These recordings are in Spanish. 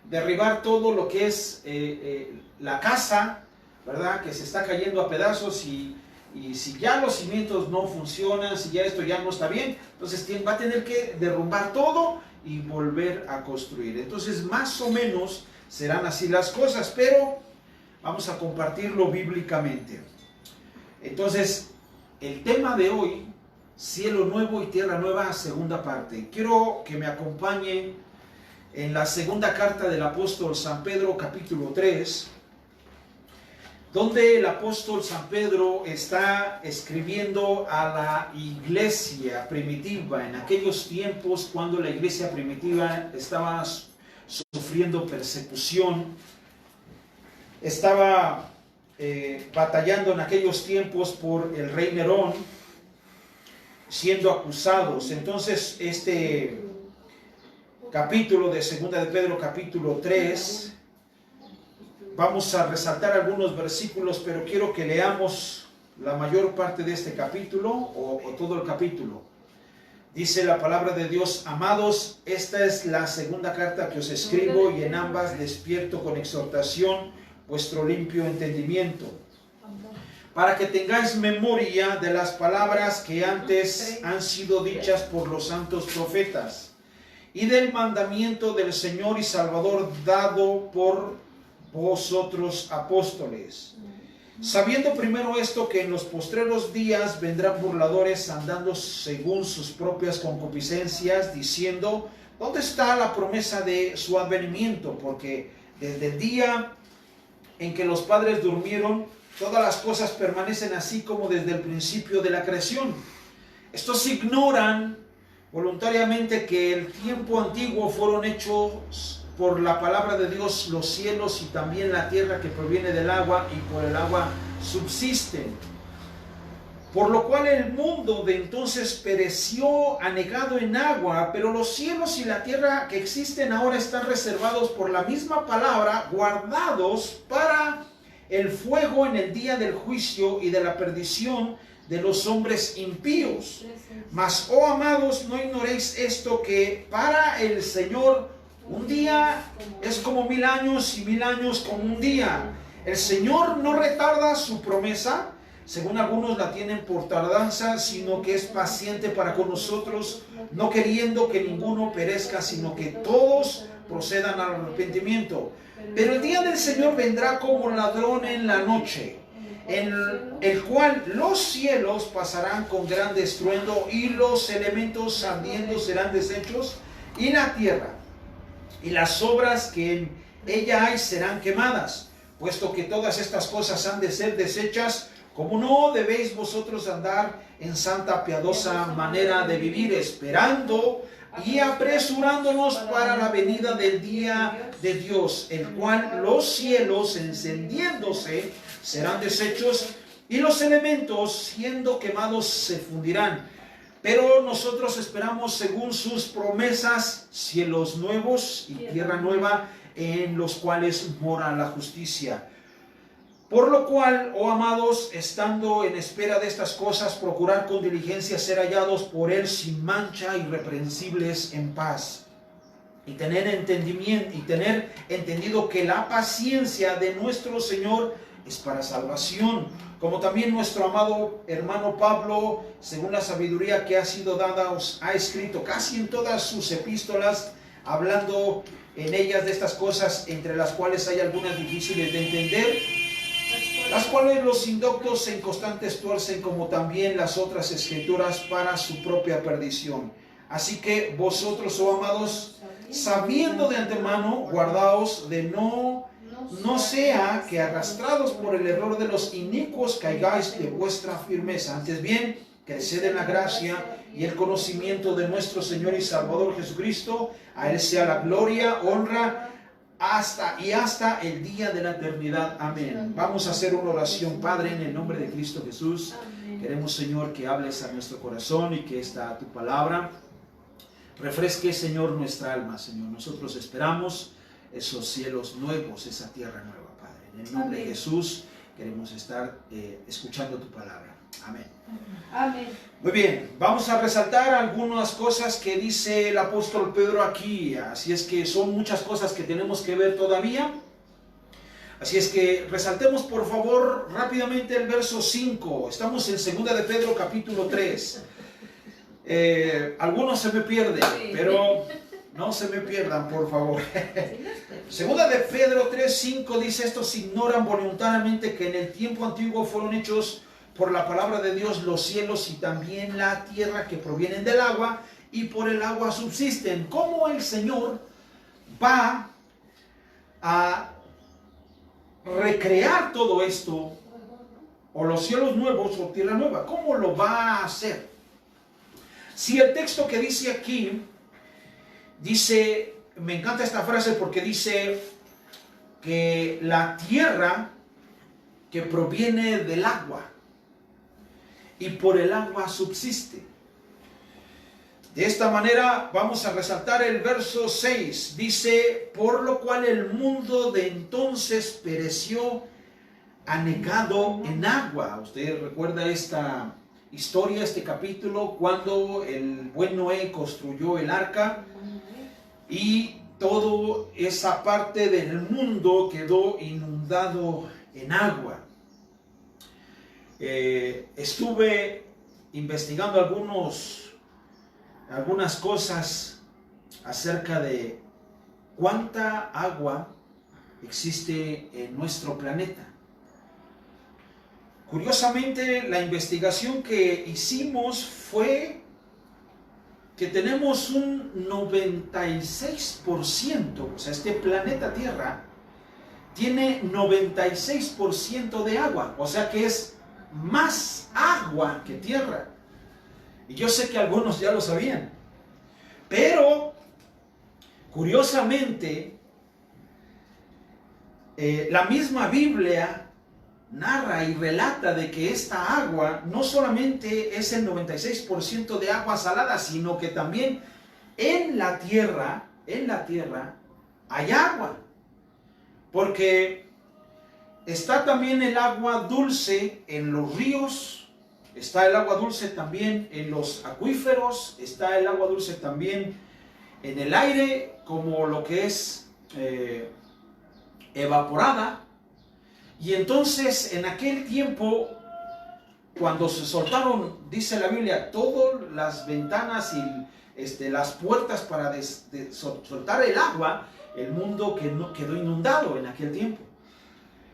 derribar todo lo que es la casa, ¿verdad? Que se está cayendo a pedazos y si ya los cimientos no funcionan, si ya esto ya no está bien, entonces va a tener que derrumbar todo y volver a construir. Entonces más o menos serán así las cosas, pero vamos a compartirlo bíblicamente. Entonces el tema de hoy, cielo nuevo y tierra nueva, segunda parte. Quiero que me acompañen en la segunda carta del apóstol San Pedro, capítulo 3, donde el apóstol San Pedro está escribiendo a la iglesia primitiva en aquellos tiempos cuando la iglesia primitiva estaba sufriendo persecución, estaba batallando en aquellos tiempos por el rey Nerón, siendo acusados. Entonces este capítulo de segunda de Pedro, capítulo 3, vamos a resaltar algunos versículos, pero quiero que leamos la mayor parte de este capítulo o todo el capítulo. Dice la palabra de Dios: amados, esta es la segunda carta que os escribo, y en ambas despierto con exhortación vuestro limpio entendimiento, para que tengáis memoria de las palabras que antes han sido dichas por los santos profetas, y del mandamiento del Señor y Salvador dado por vosotros apóstoles, sabiendo primero esto, que en los postreros días vendrán burladores, andando según sus propias concupiscencias, diciendo: ¿dónde está la promesa de su advenimiento? Porque desde el día en que los padres durmieron, todas las cosas permanecen así como desde el principio de la creación. Estos ignoran voluntariamente que el tiempo antiguo fueron hechos por la palabra de Dios los cielos y también la tierra que proviene del agua, y por el agua subsisten. Por lo cual el mundo de entonces pereció anegado en agua, pero los cielos y la tierra que existen ahora están reservados por la misma palabra, guardados para el fuego en el día del juicio y de la perdición de los hombres impíos. Mas, oh amados, no ignoréis esto, que para el Señor un día es como 1000 años, y 1000 años como un día. El Señor no retarda su promesa, según algunos la tienen por tardanza, sino que es paciente para con nosotros, no queriendo que ninguno perezca, sino que todos procedan al arrepentimiento. Pero el día del Señor vendrá como ladrón en la noche, en el cual los cielos pasarán con gran estruendo, y los elementos ardiendo serán deshechos, y la tierra y las obras que en ella hay serán quemadas. Puesto que todas estas cosas han de ser deshechas, ¿cómo no debéis vosotros andar en santa piadosa manera de vivir, esperando y apresurándonos para la venida del día de Dios, el cual los cielos encendiéndose serán deshechos, y los elementos siendo quemados se fundirán? Pero nosotros esperamos, según sus promesas, cielos nuevos y tierra nueva, en los cuales mora la justicia. Por lo cual, oh amados, estando en espera de estas cosas, procurad con diligencia ser hallados por Él sin mancha, irreprensibles, en paz. Y tener entendimiento, y tener entendido que la paciencia de nuestro Señor es para salvación, como también nuestro amado hermano Pablo, según la sabiduría que ha sido dada, os ha escrito casi en todas sus epístolas, hablando en ellas de estas cosas, entre las cuales hay algunas difíciles de entender, las cuales los indoctos e inconstantes tuercen, como también las otras escrituras, para su propia perdición. Así que vosotros, oh amados, sabiendo de antemano, guardaos de no sea que, arrastrados por el error de los inicuos, caigáis de vuestra firmeza. Antes bien, creced en la gracia y el conocimiento de nuestro Señor y Salvador Jesucristo. A Él sea la gloria, honra, hasta el día de la eternidad. Amén. Vamos a hacer una oración. Padre, en el nombre de Cristo Jesús, queremos, Señor, que hables a nuestro corazón y que esta tu palabra refresque, Señor, nuestra alma. Señor, nosotros esperamos esos cielos nuevos, esa tierra nueva, Padre. En el nombre de Jesús queremos estar escuchando tu palabra. Amén. Amén. Muy bien, vamos a resaltar algunas cosas que dice el apóstol Pedro aquí. Así es que son muchas cosas que tenemos que ver todavía. Así es que resaltemos por favor rápidamente el verso 5. Estamos en 2 de Pedro capítulo 3. Algunos se me pierden, pero no se me pierdan, por favor. 2 de Pedro 3:5 dice: estos ignoran voluntariamente que en el tiempo antiguo fueron hechos por la palabra de Dios los cielos y también la tierra, que provienen del agua y por el agua subsisten. ¿Cómo el Señor va a recrear todo esto, o los cielos nuevos o tierra nueva? ¿Cómo lo va a hacer? Si el texto que dice aquí dice, me encanta esta frase porque dice que la tierra que proviene del agua y por el agua subsiste. De esta manera vamos a resaltar el verso 6. Dice: por lo cual el mundo de entonces pereció anegado en agua. Usted recuerda esta historia, este capítulo, cuando el buen Noé construyó el arca y toda esa parte del mundo quedó inundado en agua. Estuve investigando algunas cosas acerca de cuánta agua existe en nuestro planeta. Curiosamente, la investigación que hicimos fue que tenemos un 96%, o sea, este planeta Tierra tiene 96% de agua, o sea que es más agua que tierra. Y yo sé que algunos ya lo sabían, pero curiosamente la misma Biblia narra y relata de que esta agua no solamente es el 96% de agua salada, sino que también en la tierra hay agua, porque está también el agua dulce en los ríos, está el agua dulce también en los acuíferos, está el agua dulce también en el aire, como lo que es evaporada. Y entonces en aquel tiempo, cuando se soltaron, dice la Biblia, todas las ventanas y las puertas para soltar el agua, el mundo quedó inundado en aquel tiempo.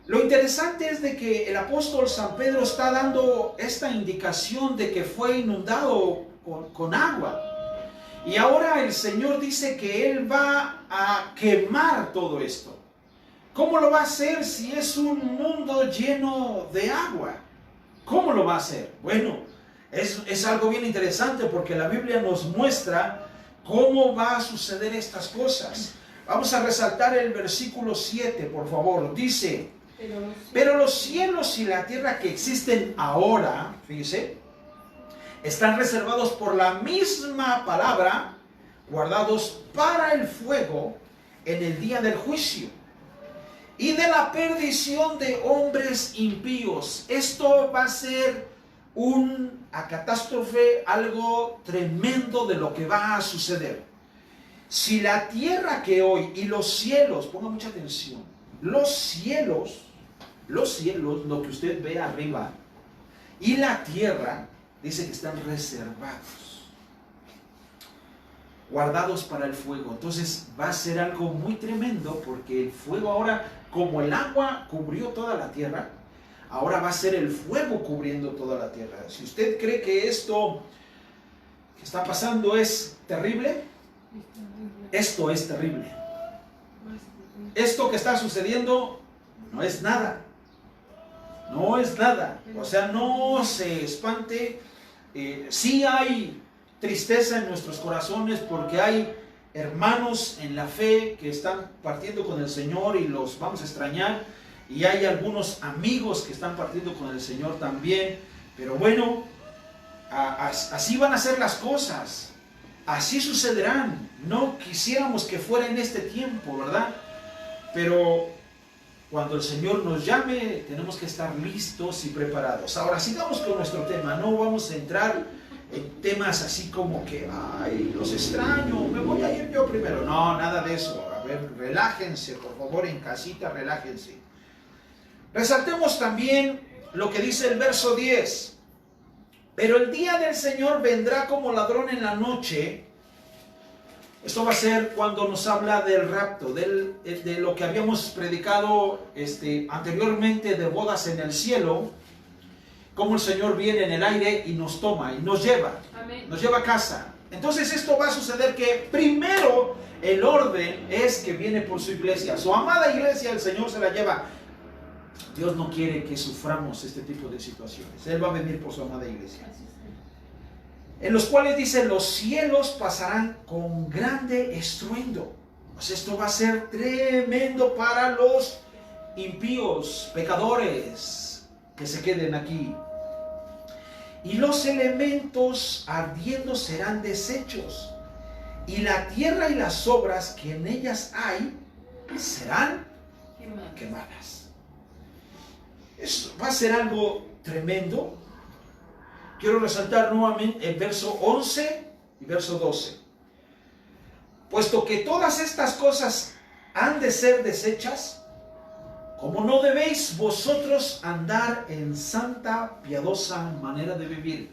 Lo interesante es de que el apóstol San Pedro está dando esta indicación de que fue inundado con agua. Y ahora el Señor dice que Él va a quemar todo esto. ¿Cómo lo va a hacer si es un mundo lleno de agua? ¿Cómo lo va a hacer? Bueno, es algo bien interesante porque la Biblia nos muestra cómo va a suceder estas cosas. Vamos a resaltar el versículo 7, por favor. Dice: pero los cielos y la tierra que existen ahora, fíjese, están reservados por la misma palabra, guardados para el fuego en el día del juicio y de la perdición de hombres impíos. Esto va a ser una catástrofe, algo tremendo de lo que va a suceder. Si la tierra que hoy y los cielos, ponga mucha atención, los cielos, lo que usted ve arriba, y la tierra, dice que están reservados, guardados para el fuego. Entonces va a ser algo muy tremendo, porque el fuego ahora, como el agua cubrió toda la tierra, ahora va a ser el fuego cubriendo toda la tierra. Si usted cree que esto que está pasando es terrible, esto es terrible. Esto que está sucediendo no es nada. No es nada. O sea, no se espante. Sí hay tristeza en nuestros corazones porque hay hermanos en la fe que están partiendo con el Señor y los vamos a extrañar. Y hay algunos amigos que están partiendo con el Señor también. Pero bueno, así van a ser las cosas. Así sucederán. No quisiéramos que fuera en este tiempo, ¿verdad? Pero cuando el Señor nos llame, tenemos que estar listos y preparados. Ahora, sigamos con nuestro tema. No vamos a entrar en temas así como que, ay, los extraño, me voy a ir yo primero. No, nada de eso. A ver, relájense, por favor, en casita, relájense. Resaltemos también lo que dice el verso 10. Pero el día del Señor vendrá como ladrón en la noche. Esto va a ser cuando nos habla del rapto, de lo que habíamos predicado anteriormente de bodas en el cielo, cómo el Señor viene en el aire y nos toma y nos lleva. Amén. Nos lleva a casa. Entonces esto va a suceder que primero el orden es que viene por su iglesia. Su amada iglesia, el Señor se la lleva. Dios no quiere que suframos este tipo de situaciones. Él va a venir por su amada iglesia. En los cuales dice, los cielos pasarán con grande estruendo. Pues esto va a ser tremendo para los impíos, pecadores, que se queden aquí. Y los elementos ardiendo serán deshechos, y la tierra y las obras que en ellas hay serán quemadas. Esto va a ser algo tremendo. Quiero resaltar nuevamente el verso 11 y verso 12. Puesto que todas estas cosas han de ser deshechas, como no debéis vosotros andar en santa, piadosa manera de vivir.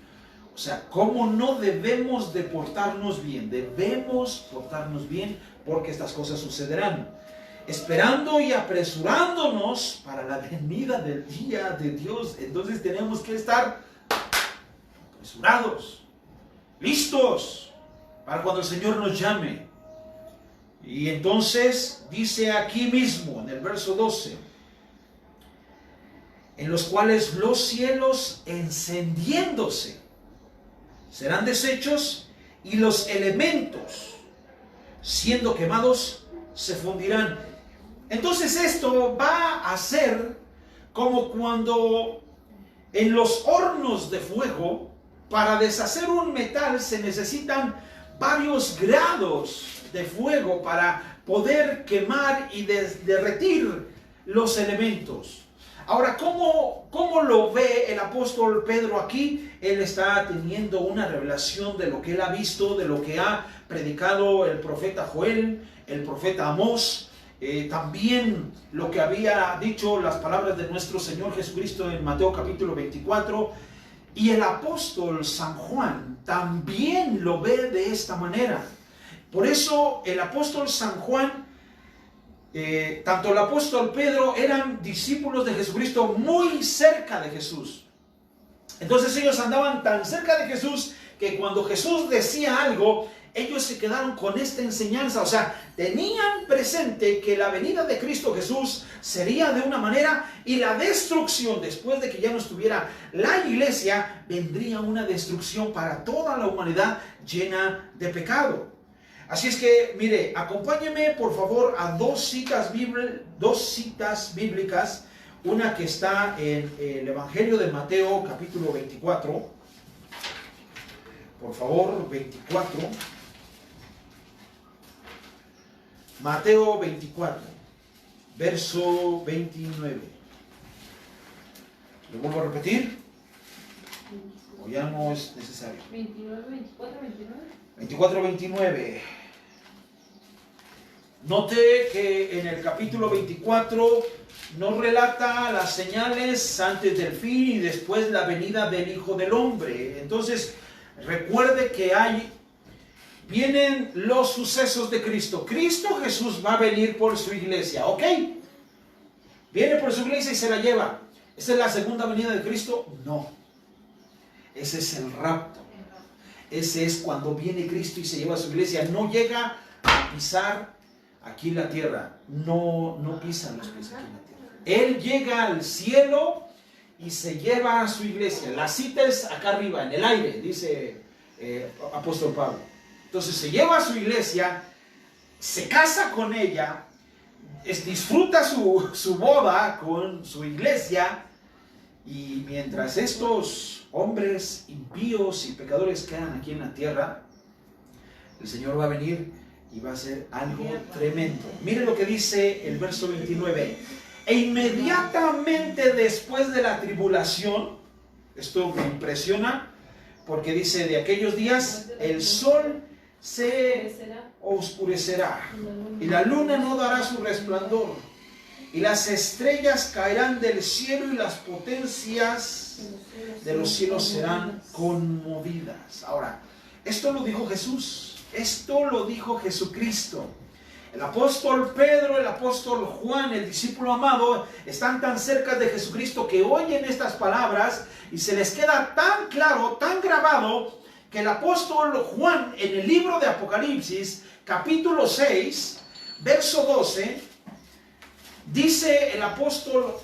O sea, como no debemos de portarnos bien. Debemos portarnos bien porque estas cosas sucederán. Esperando y apresurándonos para la venida del día de Dios. Entonces tenemos que estar apresurados, listos para cuando el Señor nos llame. Y entonces dice aquí mismo en el verso 12, en los cuales los cielos encendiéndose serán deshechos y los elementos siendo quemados se fundirán. Entonces esto va a ser como cuando en los hornos de fuego, para deshacer un metal se necesitan varios grados de fuego para poder quemar y derretir los elementos. Ahora, ¿cómo lo ve el apóstol Pedro aquí? Él está teniendo una revelación de lo que él ha visto, de lo que ha predicado el profeta Joel, el profeta Amós, también lo que había dicho las palabras de nuestro Señor Jesucristo en Mateo capítulo 24. Y el apóstol San Juan también lo ve de esta manera. Por eso el apóstol San Juan, tanto el apóstol Pedro, eran discípulos de Jesucristo muy cerca de Jesús. Entonces ellos andaban tan cerca de Jesús que cuando Jesús decía algo, ellos se quedaron con esta enseñanza. O sea, tenían presente que la venida de Cristo Jesús sería de una manera y la destrucción, después de que ya no estuviera la iglesia, vendría una destrucción para toda la humanidad llena de pecado. Así es que, mire, acompáñeme por favor a dos citas bíblicas. Una que está en el Evangelio de Mateo capítulo 24. Por favor, 24. Mateo 24, verso 29. ¿Lo vuelvo a repetir? ¿O ya no es necesario? 29, 24, 29. 24, 29. Note que en el capítulo 24 nos relata las señales antes del fin y después la venida del Hijo del Hombre. Entonces, recuerde que vienen los sucesos de Cristo. Cristo Jesús va a venir por su iglesia, ¿ok? Viene por su iglesia y se la lleva. ¿Esa es la segunda venida de Cristo? No. Ese es el rapto. Ese es cuando viene Cristo y se lleva a su iglesia. No llega a pisar aquí la tierra. No pisan los pies aquí en la tierra. Él llega al cielo y se lleva a su iglesia. La cita es acá arriba, en el aire, dice apóstol Pablo. Entonces se lleva a su iglesia, se casa con ella, disfruta su boda con su iglesia, y mientras estos hombres impíos y pecadores quedan aquí en la tierra, el Señor va a venir y va a hacer algo tremendo. Mire lo que dice el verso 29. E inmediatamente después de la tribulación, esto me impresiona, porque dice, de aquellos días el sol se oscurecerá y la luna no dará su resplandor y las estrellas caerán del cielo y las potencias de los cielos serán conmovidas. Ahora, esto lo dijo Jesús, esto lo dijo Jesucristo. El apóstol Pedro, el apóstol Juan, el discípulo amado, están tan cerca de Jesucristo que oyen estas palabras y se les queda tan claro, tan grabado, que el apóstol Juan en el libro de Apocalipsis, capítulo 6, verso 12, dice el apóstol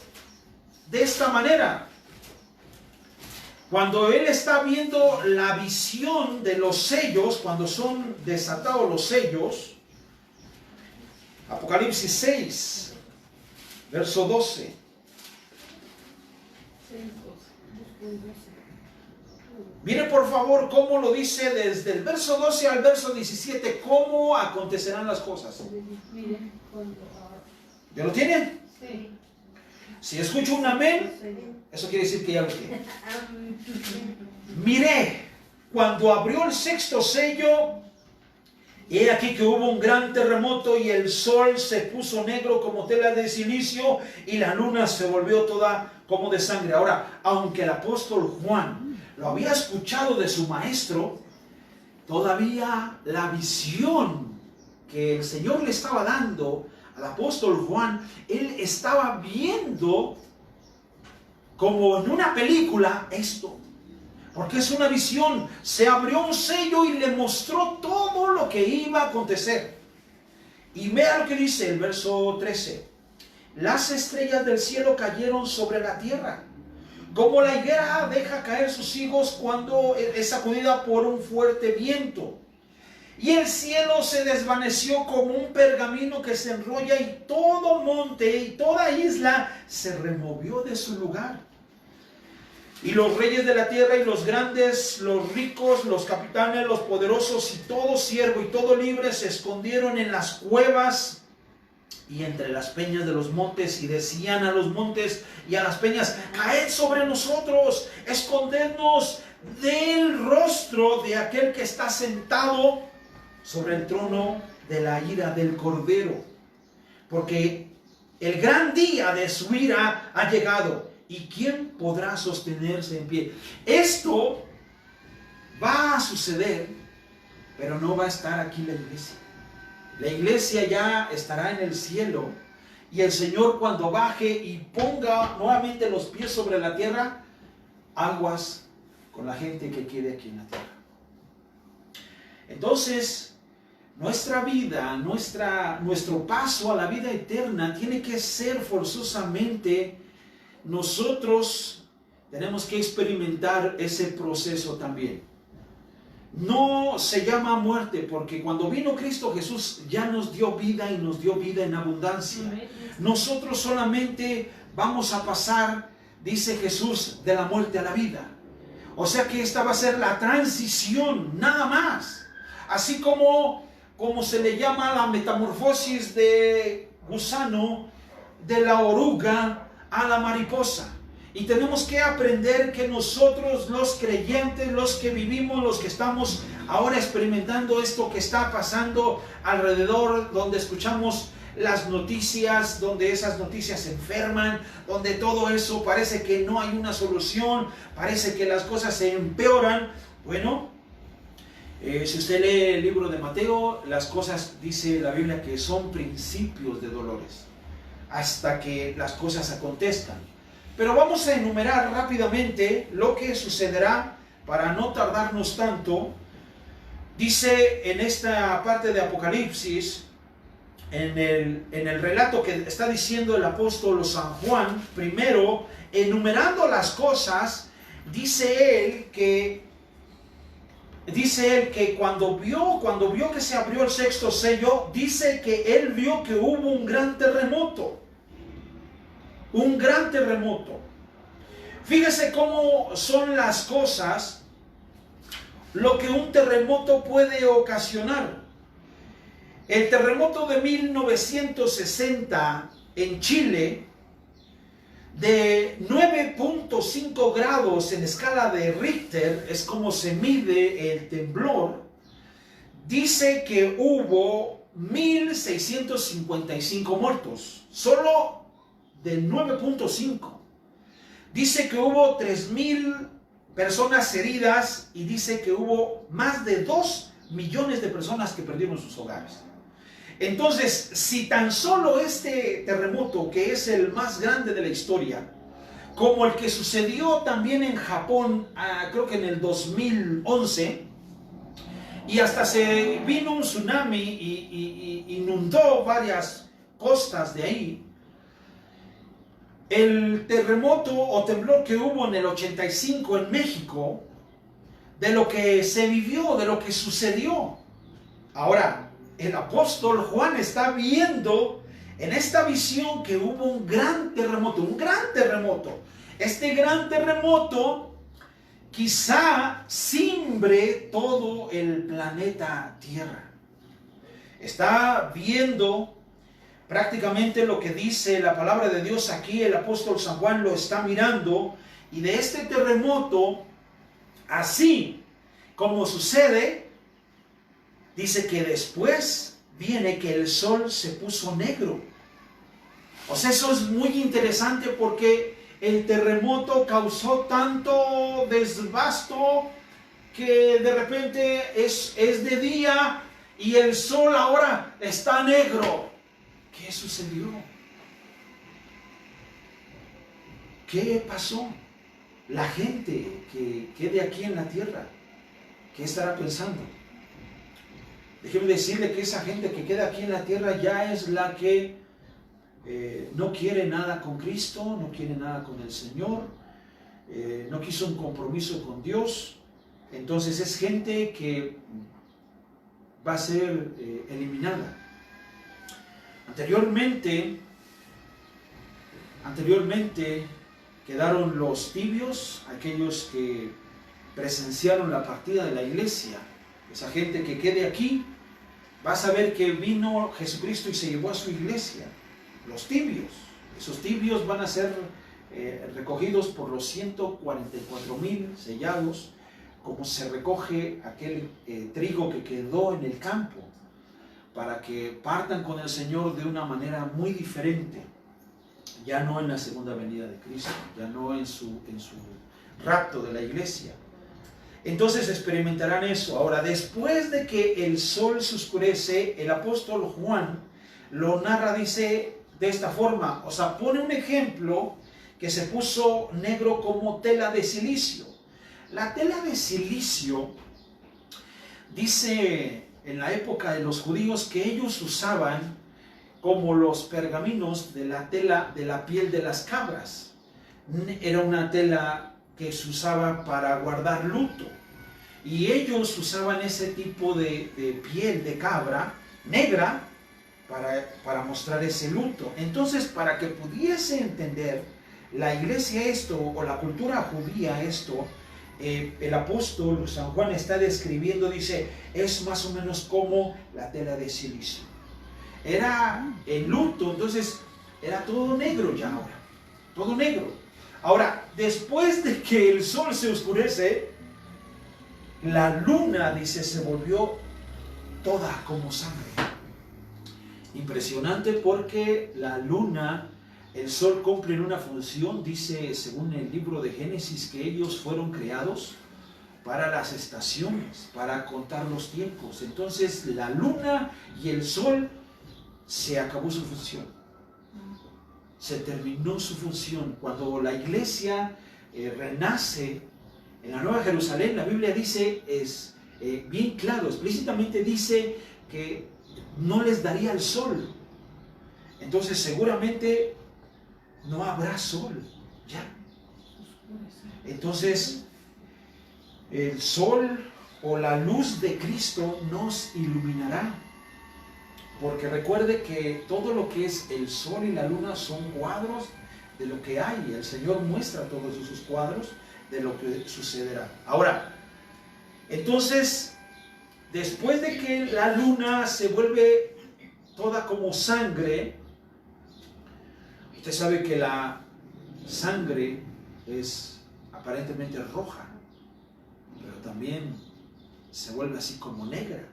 de esta manera. Cuando él está viendo la visión de los sellos, cuando son desatados los sellos, Apocalipsis 6, verso 12. Mire por favor cómo lo dice desde el verso 12 al verso 17, cómo acontecerán las cosas. ¿Ya lo tienen? Sí. Si escucho un amén, eso quiere decir que ya lo tienen. Miré, cuando abrió el sexto sello, y he aquí que hubo un gran terremoto y el sol se puso negro como tela de silicio y la luna se volvió toda como de sangre. Ahora, aunque el apóstol Juan lo había escuchado de su maestro, todavía la visión que el Señor le estaba dando al apóstol Juan, él estaba viendo como en una película esto. Porque es una visión. Se abrió un sello y le mostró todo lo que iba a acontecer. Y vea lo que dice el verso 13. Las estrellas del cielo cayeron sobre la tierra, como la higuera deja caer sus higos cuando es sacudida por un fuerte viento. Y el cielo se desvaneció como un pergamino que se enrolla, y todo monte y toda isla se removió de su lugar. Y los reyes de la tierra y los grandes, los ricos, los capitanes, los poderosos y todo siervo y todo libre se escondieron en las cuevas y entre las peñas de los montes, y decían a los montes y a las peñas: caed sobre nosotros, escondednos del rostro de aquel que está sentado sobre el trono de la ira del Cordero, porque el gran día de su ira ha llegado. ¿Y quién podrá sostenerse en pie? Esto va a suceder, pero no va a estar aquí la iglesia. La iglesia ya estará en el cielo. Y el Señor, cuando baje y ponga nuevamente los pies sobre la tierra, aguas con la gente que quede aquí en la tierra. Entonces, nuestra vida, nuestro paso a la vida eterna tiene que ser forzosamente. Nosotros tenemos que experimentar ese proceso también. No se llama muerte, porque cuando vino Cristo Jesús ya nos dio vida, y nos dio vida en abundancia. Nosotros solamente vamos a pasar, dice Jesús, de la muerte a la vida. O sea que esta va a ser la transición, nada más. Así como se le llama la metamorfosis de gusano, de la oruga a la mariposa. Y tenemos que aprender que nosotros, los creyentes, los que vivimos, los que estamos ahora experimentando esto que está pasando alrededor, donde escuchamos las noticias, donde esas noticias enferman, donde todo eso parece que no hay una solución, parece que las cosas se empeoran. Bueno, si usted lee el libro de Mateo, las cosas, dice la Biblia, que son principios de dolores, hasta que las cosas acontezcan. Pero vamos a enumerar rápidamente lo que sucederá para no tardarnos tanto. Dice en esta parte de Apocalipsis, en el relato que está diciendo el apóstol San Juan, primero, enumerando las cosas, dice él que cuando vio que se abrió el sexto sello, dice que él vio que hubo un gran terremoto. Un gran terremoto. Fíjese cómo son las cosas, lo que un terremoto puede ocasionar. El terremoto de 1960 en Chile de 9.5 grados en escala de Richter, es como se mide el temblor, dice que hubo 1.655 muertos, solo de 9.5. Dice que hubo 3.000 personas heridas y dice que hubo más de 2 millones de personas que perdieron sus hogares. Entonces, si tan solo este terremoto, que es el más grande de la historia, como el que sucedió también en Japón, creo que en el 2011, y hasta se vino un tsunami y inundó varias costas de ahí, el terremoto o temblor que hubo en el 85 en México, de lo que se vivió, de lo que sucedió. Ahora, el apóstol Juan está viendo en esta visión que hubo un gran terremoto, un gran terremoto. Este gran terremoto quizá simbre todo el planeta Tierra. Está viendo prácticamente lo que dice la palabra de Dios aquí, el apóstol San Juan lo está mirando, y de este terremoto, así como sucede, dice que después viene que el sol se puso negro. O sea, eso es muy interesante porque el terremoto causó tanto desbasto que de repente es de día y el sol ahora está negro. ¿Qué sucedió? ¿Qué pasó? La gente que quede aquí en la tierra, ¿qué estará pensando? Déjeme decirle que esa gente que queda aquí en la tierra ya es la que no quiere nada con Cristo, no quiere nada con el Señor, no quiso un compromiso con Dios. Entonces es gente que va a ser eliminada. Anteriormente quedaron los tibios, aquellos que presenciaron la partida de la iglesia. Esa gente que quede aquí va a saber que vino Jesucristo y se llevó a su iglesia. Los tibios, esos tibios van a ser recogidos por los 144,000 sellados, como se recoge aquel trigo que quedó en el campo, para que partan con el Señor de una manera muy diferente, ya no en la segunda venida de Cristo, ya no en su rapto de la iglesia. Entonces experimentarán eso. Ahora, después de que el sol se oscurece, el apóstol Juan lo narra, dice de esta forma, o sea, pone un ejemplo que se puso negro como tela de silicio. La tela de silicio, dice en la época de los judíos que ellos usaban como los pergaminos de la tela de la piel de las cabras. Era una tela que se usaba para guardar luto. Y ellos usaban ese tipo de piel de cabra negra para mostrar ese luto. Entonces, para que pudiese entender la iglesia esto, o la cultura judía esto, el apóstol San Juan está describiendo, dice, es más o menos como la tela de silicio. Era el luto, entonces era todo negro ya ahora, todo negro. Ahora, después de que el sol se oscurece, la luna, dice, se volvió toda como sangre. Impresionante, porque la luna, el sol cumplen una función, dice según el libro de Génesis, que ellos fueron creados para las estaciones, para contar los tiempos. Entonces la luna y el sol, se acabó su función, se terminó su función. Cuando la iglesia renace en la Nueva Jerusalén, la Biblia dice, es bien claro, explícitamente dice que no les daría el sol. Entonces seguramente no habrá sol ya. Entonces el sol o la luz de Cristo nos iluminará, porque recuerde que todo lo que es el sol y la luna son cuadros de lo que hay. El Señor muestra todos esos cuadros de lo que sucederá. Ahora, entonces, después de que la luna se vuelve toda como sangre, usted sabe que la sangre es aparentemente roja, pero también se vuelve así como negra.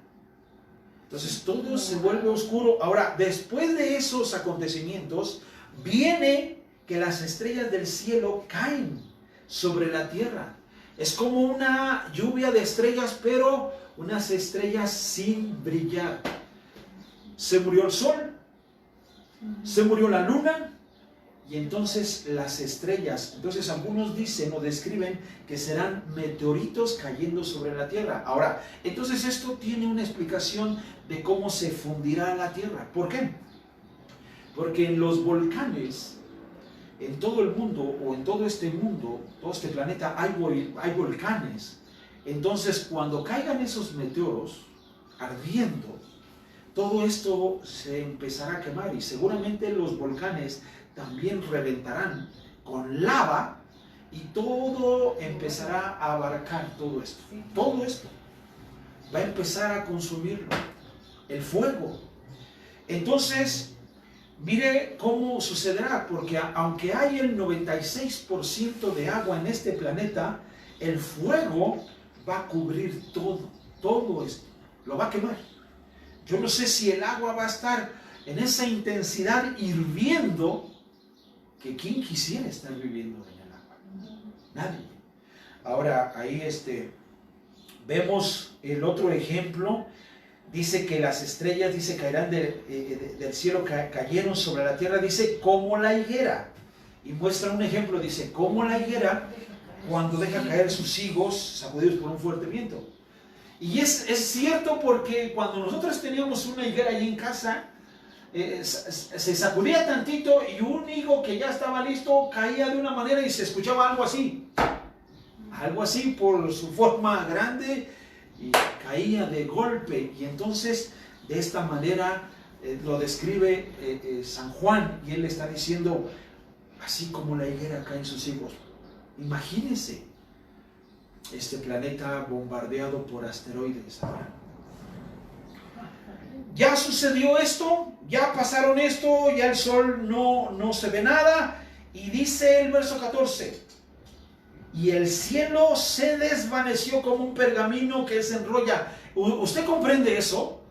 Entonces todo se vuelve oscuro. Ahora, después de esos acontecimientos, viene que las estrellas del cielo caen sobre la tierra. Es como una lluvia de estrellas, pero unas estrellas sin brillar. Se murió el sol, se murió la luna, y entonces las estrellas, entonces algunos dicen o describen que serán meteoritos cayendo sobre la tierra. Ahora, entonces esto tiene una explicación de cómo se fundirá la tierra. ¿Por qué? Porque en los volcanes, en todo el mundo o en todo este mundo, todo este planeta, hay volcanes. Entonces, cuando caigan esos meteoros ardiendo, todo esto se empezará a quemar y seguramente los volcanes también reventarán con lava y todo empezará a abarcar todo esto. Todo esto va a empezar a consumirlo, el fuego. Entonces, mire cómo sucederá, porque aunque hay el 96% de agua en este planeta, el fuego va a cubrir todo esto, lo va a quemar. Yo no sé si el agua va a estar en esa intensidad hirviendo, que quién quisiera estar viviendo en el agua. Nadie. Ahora, ahí vemos el otro ejemplo. Dice que las estrellas, dice, caerán del cielo, cayeron sobre la tierra, dice, como la higuera. Y muestra un ejemplo, dice, como la higuera cuando deja caer sus higos sacudidos por un fuerte viento. Y es cierto, porque cuando nosotros teníamos una higuera ahí en casa, se sacudía tantito y un higo que ya estaba listo caía de una manera y se escuchaba algo así por su forma grande, y caía de golpe. Y entonces de esta manera lo describe San Juan, y él está diciendo, así como la higuera caen sus higos. Imagínense este planeta bombardeado por asteroides. Ya sucedió esto, ya pasaron esto, ya el sol no se ve nada, y dice el verso 14, y el cielo se desvaneció como un pergamino que se enrolla. ¿Usted comprende eso?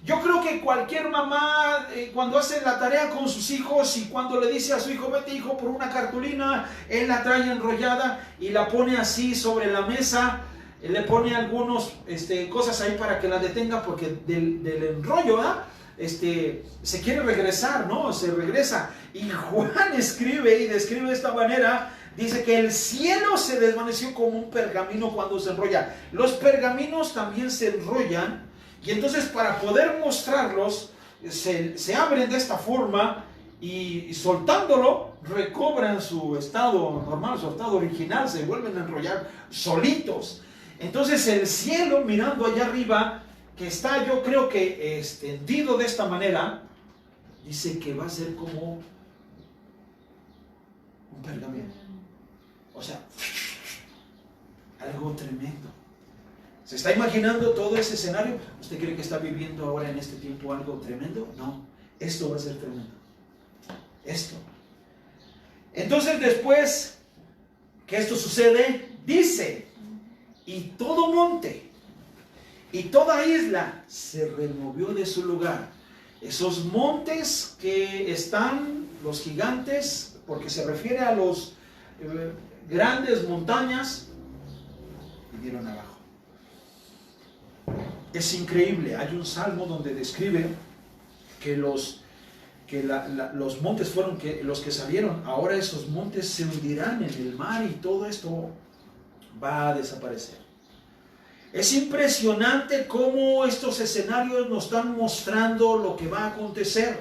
Yo creo que cualquier mamá, cuando hace la tarea con sus hijos y cuando le dice a su hijo, vete hijo por una cartulina, él la trae enrollada y la pone así sobre la mesa, le pone algunas cosas ahí para que la detenga, porque del enrollo se quiere regresar, ¿no? Se regresa. Y Juan escribe y describe de esta manera, dice que el cielo se desvaneció como un pergamino cuando se enrolla. Los pergaminos también se enrollan, y entonces para poder mostrarlos se abren de esta forma, y soltándolo recobran su estado normal, su estado original, se vuelven a enrollar solitos. Entonces el cielo, mirando allá arriba, que está, yo creo que extendido de esta manera, dice que va a ser como un pergamino. O sea, algo tremendo. ¿Se está imaginando todo ese escenario? ¿Usted cree que está viviendo ahora en este tiempo algo tremendo? No, esto va a ser tremendo. Esto. Entonces, después que esto sucede, dice, y todo monte y toda isla se removió de su lugar. Esos montes que están, los gigantes, porque se refiere a los grandes montañas, vinieron abajo. Es increíble. Hay un salmo donde describe que los montes fueron los que salieron. Ahora esos montes se hundirán en el mar y todo esto va a desaparecer. Es impresionante cómo estos escenarios nos están mostrando lo que va a acontecer.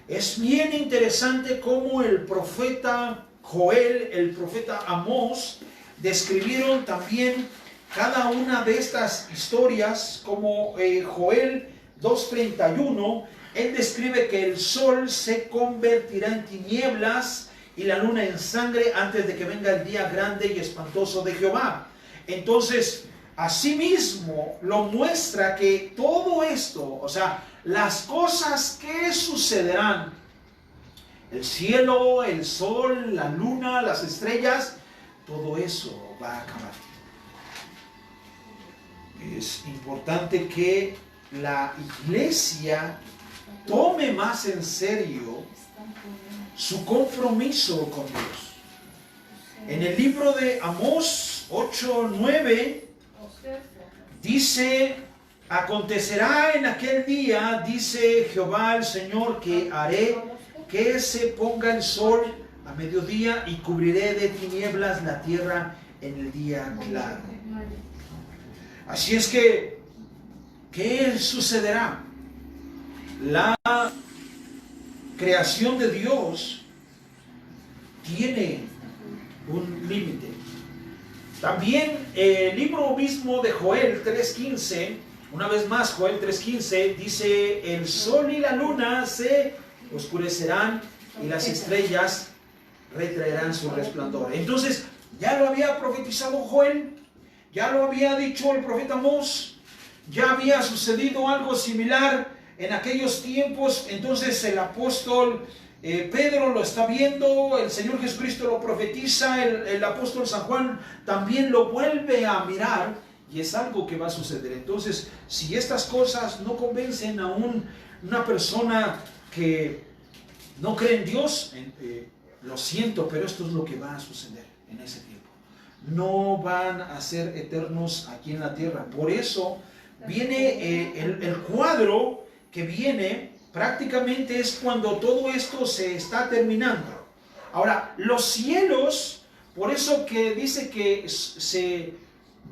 Es bien interesante cómo el profeta Joel, el profeta Amós, describieron también cada una de estas historias, como Joel 2:31, él describe que el sol se convertirá en tinieblas y la luna en sangre antes de que venga el día grande y espantoso de Jehová. Entonces, asimismo lo muestra que todo esto, o sea, las cosas que sucederán El cielo, el sol, la luna, las estrellas, todo eso va a acabar. Es importante que la iglesia tome más en serio su compromiso con Dios. En el libro de Amós 8:9 dice: acontecerá en aquel día, dice Jehová el Señor, que haré que se ponga el sol a mediodía y cubriré de tinieblas la tierra en el día claro. Así es que, ¿qué sucederá? La creación de Dios tiene un límite. También el libro mismo de Joel 3:15, una vez más Joel 3:15, dice: el sol y la luna se oscurecerán y las estrellas retraerán su resplandor. Entonces, ya lo había profetizado Joel, ya lo había dicho el profeta Amós, ya había sucedido algo similar en aquellos tiempos. Entonces el apóstol Pedro lo está viendo, el Señor Jesucristo lo profetiza, el apóstol San Juan también lo vuelve a mirar, y es algo que va a suceder. Entonces, si estas cosas no convencen a una persona que no cree en Dios, lo siento, pero esto es lo que va a suceder en ese tiempo. No van a ser eternos aquí en la tierra. Por eso viene el cuadro que viene, prácticamente es cuando todo esto se está terminando. Ahora, los cielos, por eso que dice que se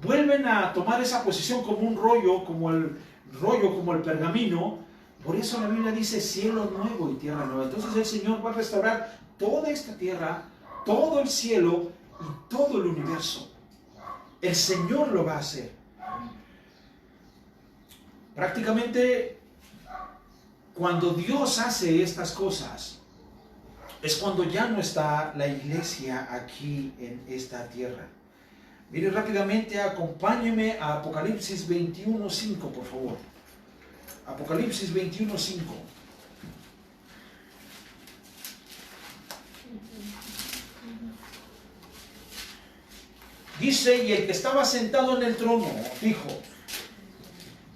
vuelven a tomar esa posición como un rollo, como el pergamino. Por eso la Biblia dice cielo nuevo y tierra nueva. Entonces el Señor va a restaurar toda esta tierra, todo el cielo y todo el universo. El Señor lo va a hacer. Prácticamente, cuando Dios hace estas cosas, es cuando ya no está la iglesia aquí en esta tierra. Mire rápidamente, acompáñeme a Apocalipsis 21:5, por favor. Apocalipsis 21:5. Dice: y el que estaba sentado en el trono dijo: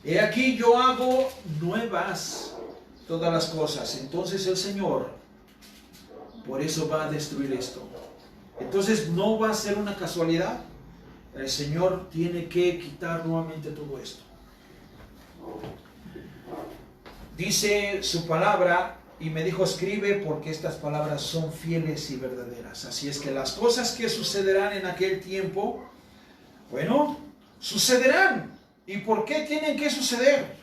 he aquí yo hago nuevas todas las cosas. Entonces el Señor, por eso va a destruir esto. Entonces no va a ser una casualidad. El Señor tiene que quitar nuevamente todo esto. Dice su palabra, y me dijo: escribe, porque estas palabras son fieles y verdaderas. Así es que las cosas que sucederán en aquel tiempo, bueno, sucederán. ¿Y por qué tienen que suceder?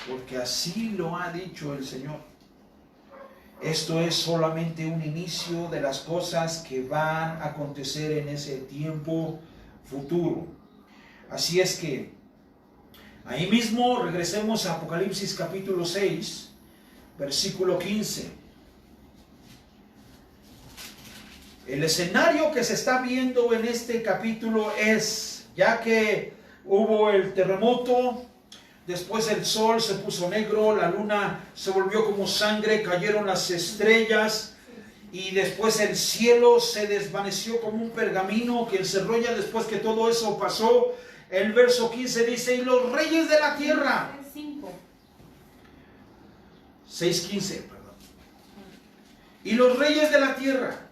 Porque así lo ha dicho el Señor. Esto es solamente un inicio de las cosas que van a acontecer en ese tiempo futuro. Así es que ahí mismo regresemos a Apocalipsis capítulo 6, versículo 15. El escenario que se está viendo en este capítulo es, ya que hubo el terremoto, después el sol se puso negro, la luna se volvió como sangre, cayeron las estrellas, y después el cielo se desvaneció como un pergamino que se enrolla. Después que todo eso pasó, el verso 15 dice: y los reyes de la tierra. 6:15, perdón. Y los reyes de la tierra,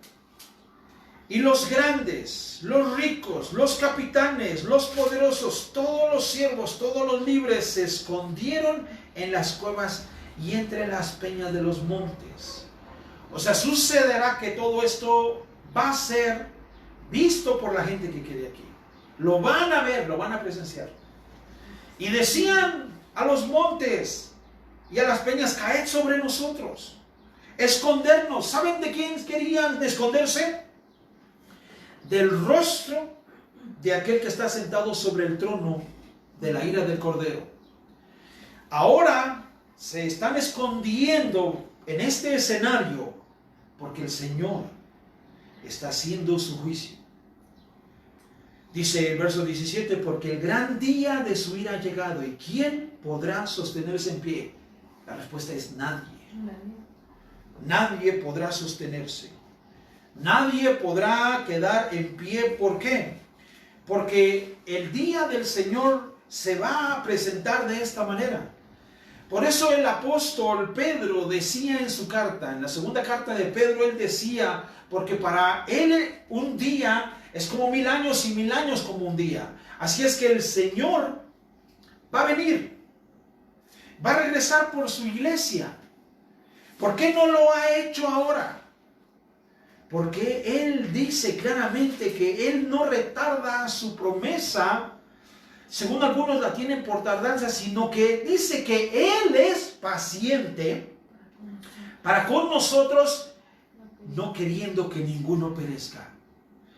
y los grandes, los ricos, los capitanes, los poderosos, todos los siervos, todos los libres, se escondieron en las cuevas y entre las peñas de los montes. O sea, sucederá que todo esto va a ser visto por la gente que quede aquí. Lo van a ver, lo van a presenciar. Y decían a los montes y a las peñas: caed sobre nosotros, escondernos. ¿Saben de quién querían esconderse? Del rostro de aquel que está sentado sobre el trono de la ira del Cordero. Ahora se están escondiendo en este escenario porque el Señor está haciendo su juicio. Dice el verso 17: porque el gran día de su ira ha llegado, ¿y quién podrá sostenerse en pie? La respuesta es nadie. nadie podrá sostenerse. Nadie podrá quedar en pie. ¿Por qué? Porque el día del Señor se va a presentar de esta manera. Por eso el apóstol Pedro decía en su carta, en la segunda carta de Pedro, él decía, porque para él un día es como 1000 años y 1000 años como un día. Así es que el Señor va a venir, va a regresar por su iglesia. ¿Por qué no lo ha hecho ahora? Porque Él dice claramente que Él no retarda su promesa, según algunos la tienen por tardanza, sino que dice que Él es paciente para con nosotros, no queriendo que ninguno perezca,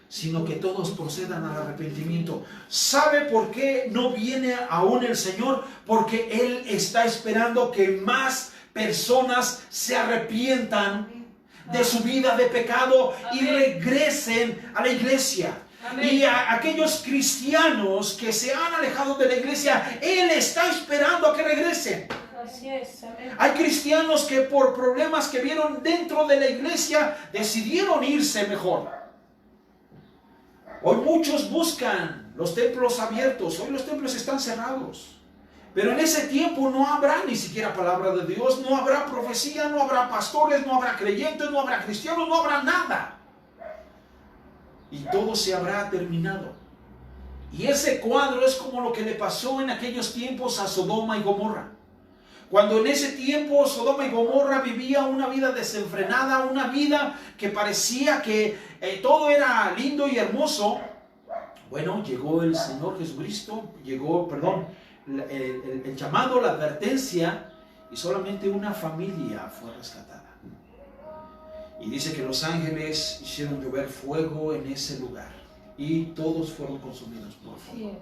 sino que todos procedan al arrepentimiento. ¿Sabe por qué no viene aún el Señor? Porque Él está esperando que más personas se arrepientan de su vida de pecado y regresen a la iglesia. Amén. Y a aquellos cristianos que se han alejado de la iglesia, Él está esperando a que regresen. Así es. Amén. Hay cristianos que por problemas que vieron dentro de la iglesia decidieron irse mejor. Hoy muchos buscan los templos abiertos, hoy los templos están cerrados. Pero en ese tiempo no habrá ni siquiera palabra de Dios, no habrá profecía, no habrá pastores, no habrá creyentes, no habrá cristianos, no habrá nada. Y todo se habrá terminado. Y ese cuadro es como lo que le pasó en aquellos tiempos a Sodoma y Gomorra. Cuando en ese tiempo Sodoma y Gomorra vivía una vida desenfrenada, una vida que parecía que todo era lindo y hermoso. Bueno, llegó el Señor Jesucristo, el llamado, la advertencia, y solamente una familia fue rescatada. Y dice que los ángeles hicieron llover fuego en ese lugar y todos fueron consumidos por fuego.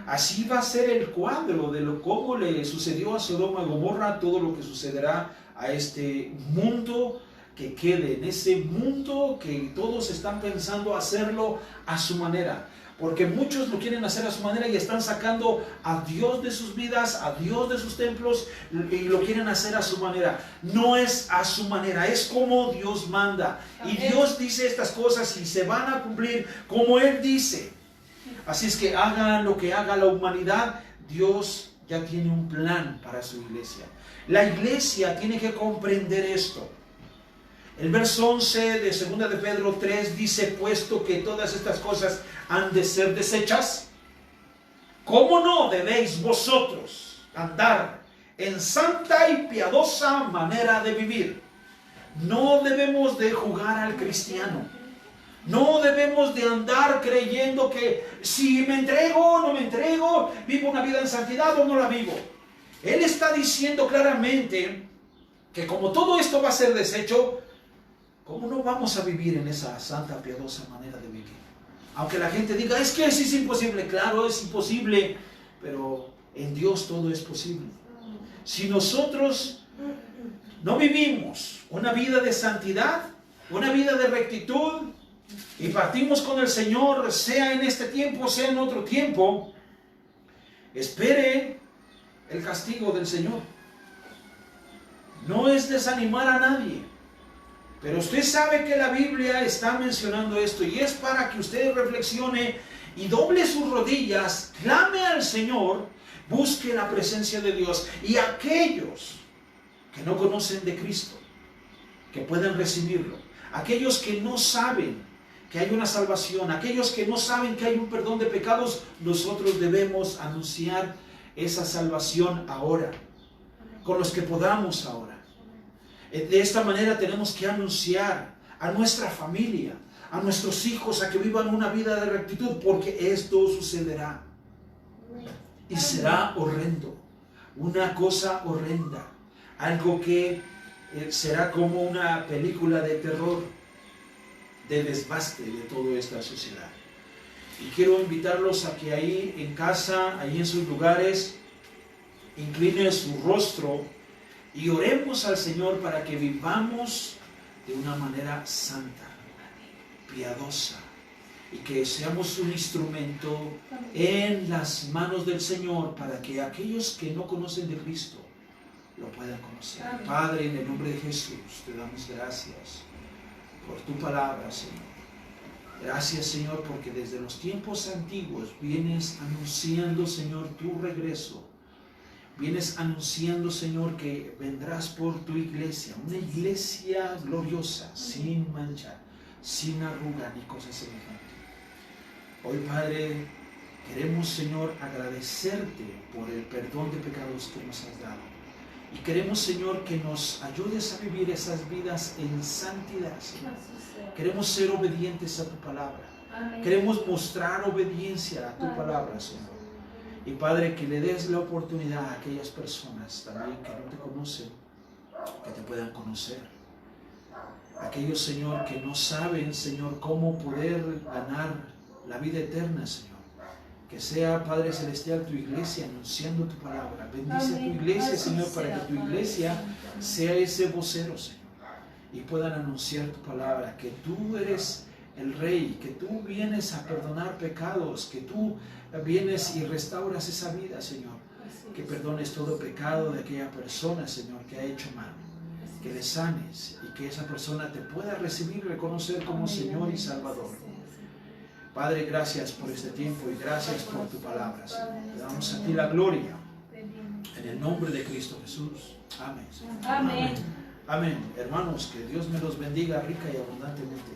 Así va a ser el cuadro de cómo le sucedió a Sodoma y Gomorra, todo lo que sucederá a este mundo que quede, en ese mundo que todos están pensando hacerlo a su manera. Porque muchos lo quieren hacer a su manera y están sacando a Dios de sus vidas, a Dios de sus templos, y lo quieren hacer a su manera. No es a su manera, es como Dios manda. Y Dios dice estas cosas y se van a cumplir como Él dice. Así es que hagan lo que haga la humanidad, Dios ya tiene un plan para su iglesia. La iglesia tiene que comprender esto. El verso 11 de 2 de Pedro 3 dice, puesto que todas estas cosas han de ser desechas, ¿cómo no debéis vosotros andar en santa y piadosa manera de vivir? No debemos de jugar al cristiano. No debemos de andar creyendo que si me entrego o no me entrego, vivo una vida en santidad o no la vivo. Él está diciendo claramente que como todo esto va a ser deshecho, ¿cómo no vamos a vivir en esa santa, piadosa manera de vivir? Aunque la gente diga, es que es imposible. Claro, es imposible, pero en Dios todo es posible. Si nosotros no vivimos una vida de santidad, una vida de rectitud, y partimos con el Señor, sea en este tiempo, sea en otro tiempo, espere el castigo del Señor. No es desanimar a nadie. Pero usted sabe que la Biblia está mencionando esto y es para que usted reflexione y doble sus rodillas, clame al Señor, busque la presencia de Dios. Y aquellos que no conocen de Cristo, que puedan recibirlo. Aquellos que no saben que hay una salvación, aquellos que no saben que hay un perdón de pecados, nosotros debemos anunciar esa salvación ahora, con los que podamos ahora. De esta manera tenemos que anunciar a nuestra familia, a nuestros hijos, a que vivan una vida de rectitud, porque esto sucederá. Y será horrendo, una cosa horrenda, algo que será como una película de terror, de desbaste de toda esta sociedad. Y quiero invitarlos a que ahí en casa, ahí en sus lugares, inclinen su rostro y oremos al Señor para que vivamos de una manera santa, piadosa, y que seamos un instrumento en las manos del Señor para que aquellos que no conocen de Cristo lo puedan conocer. Amén. Padre, en el nombre de Jesús, te damos gracias por tu palabra, Señor. Gracias, Señor, porque desde los tiempos antiguos vienes anunciando, Señor, tu regreso. Vienes anunciando, Señor, que vendrás por tu iglesia, una iglesia gloriosa, sin mancha, sin arruga ni cosas semejantes. Hoy, Padre, queremos, Señor, agradecerte por el perdón de pecados que nos has dado. Y queremos, Señor, que nos ayudes a vivir esas vidas en santidad, Señor. Queremos ser obedientes a tu palabra. Amén. Queremos mostrar obediencia a tu palabra, Señor. Y Padre, que le des la oportunidad a aquellas personas también que no te conocen, que te puedan conocer. Aquellos, Señor, que no saben, Señor, cómo poder ganar la vida eterna, Señor. Que sea, Padre Celestial, tu iglesia anunciando tu palabra. Bendice a tu iglesia, Señor, para que tu iglesia sea ese vocero, Señor. Y puedan anunciar tu palabra, que tú eres el Rey, que tú vienes a perdonar pecados, que tú vienes y restauras esa vida, Señor. Que perdones todo pecado de aquella persona, Señor, que ha hecho mal. Que le sanes y que esa persona te pueda recibir y reconocer como Señor y Salvador. Padre, gracias por este tiempo y gracias por tu palabra, Señor. Te damos a ti la gloria. En el nombre de Cristo Jesús. Amén, Señor. Amén. Amén. Hermanos, que Dios me los bendiga rica y abundantemente.